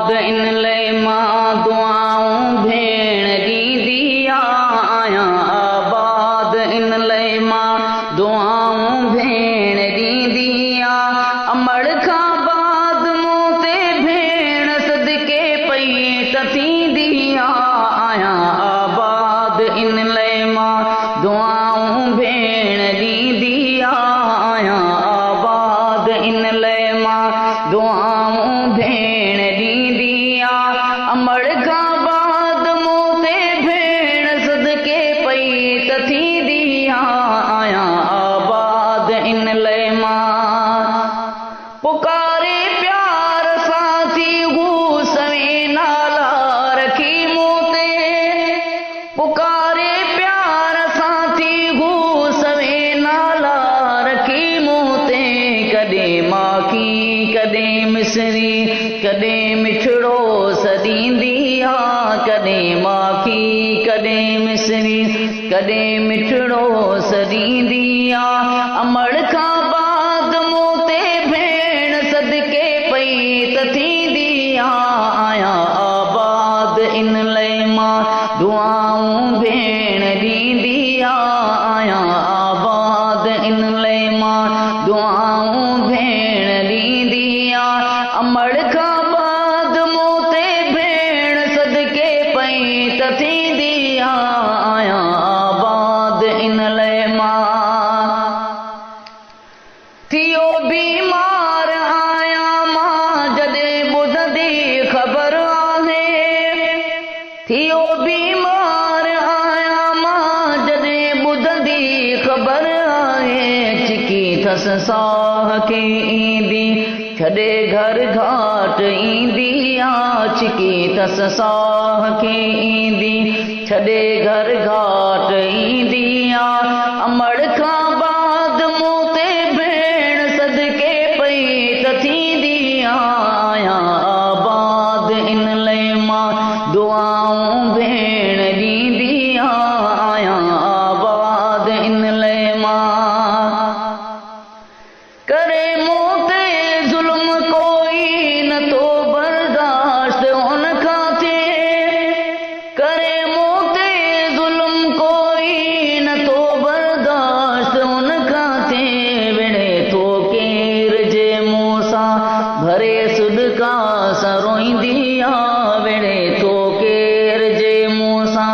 आबाद इन लाइ मां दुआऊं भेण ॾींदी आहियां आबाद इन लाइ मां दुआऊं भेण ॾींदी आहियां अमड़ खां बाद मूं ते भेण सदके पई त थींदी आहियां आबाद इन लाइ मां दुआऊं भेण ॾींदी आहियां आबाद इन लाइ मां दुआऊं भेण ॾींदी आहियां अमड़ खां बाद मूं ते भेण सदके पई त थींदी आहियां आबाद इन लाइ मां पुकारे प्यार सां थी हू सवें नाला रखी मूं ते पुकारे प्यार सां थी हू सवें नाला रखी मूं ते कॾहिं माखी कॾहिं मिसरी कॾहिं मिठड़ो सॾींदी आहे कॾहिं माखी कॾहिं मिसरी कॾहिं मिठड़ो सॾींदी आहे अमड़ खां बाद मूं ते भेण सदके पई त थींदी आहियां आबाद इन लाइ मां दुआऊं भेण ॾींदी आहियां आबाद इन लाइ मां दुआऊं भेण ॾींदी आहियां अमड़ खां बाद मूं ते भेण सदके पई त थींदी आहियां आबाद इन लाइ मां थियो बीमार आहियां मां जॾहिं ॿुधंदी ख़बर आहे थियो बीमार आहियां मां जॾहिं ॿुधंदी ख़बर आहे चिकी थस साह खे ईंदी छॾे घर घाट ईंदी आहे चिकी थस साह खे ईंदी छॾे घर घाट ईंदी आहे अमड़ खां बाद मूं ते भेण सदके पई त थींदी आहियां आबाद इन लाइ मां दुआऊं भेण ॾींदी आहियां आबाद इन लाइ मां करे मूं ते ज़ुल्म कोई न तो बर्दाश्त हुन खां थिए करे मूं ते ज़ुल्म कोई न तो बर्दाश्त हुन खां थिए विणे थो केर जे मूं सां भरे सुॾका सां रोईंदी आहे विणे थो केर जे मूं सां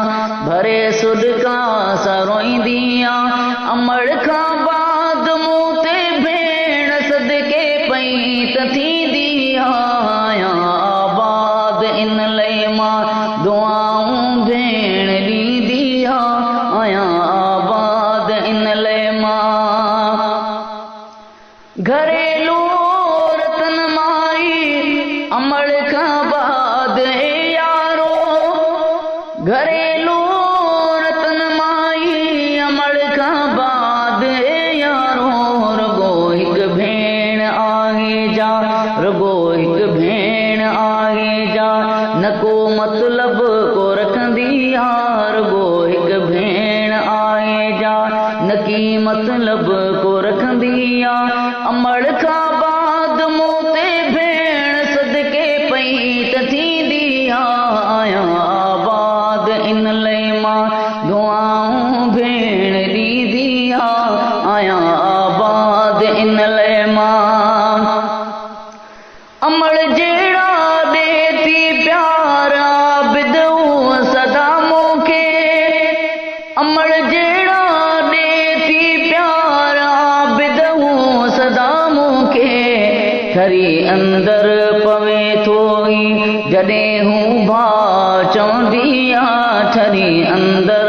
भरे सुॾका सां रोईंदी आहे अमड़ खां बाद मूं ते भेण सदके पई त थींदी आहियां आबाद इन लाइ मां दुआऊं भेण ॾींदी आहियां आबाद इन लाइ मां घरेलू रतन मारी अमड़ खां बाद यारो घरेलू रतन माई अमड़ खां बाद यारो रुगो हिकु भेण आहे जा रुगो हिकु भेण आहे जा न को मतलब को रखंदी आहे रुगो हिकु भेण आहे जा न की मतलब को रखंदी आहे अमड़ खां बाद मूं ते भेण सदके पई त थींदी आहियां आबाद इन लाइ मां दुआऊं भेण ॾींदी आहियां आबाद इन लाइ मां अमड़ जहिड़ा ॾे थी प्यार आबिद हूअ सदा मूंखे अमड़ जहिड़ा ॾे थी प्यार आबिद हूअ सदा मूंखे ठरी अंदर पवे थो जॾहिं हू भाउ चवंदी आहे ठरी अंदर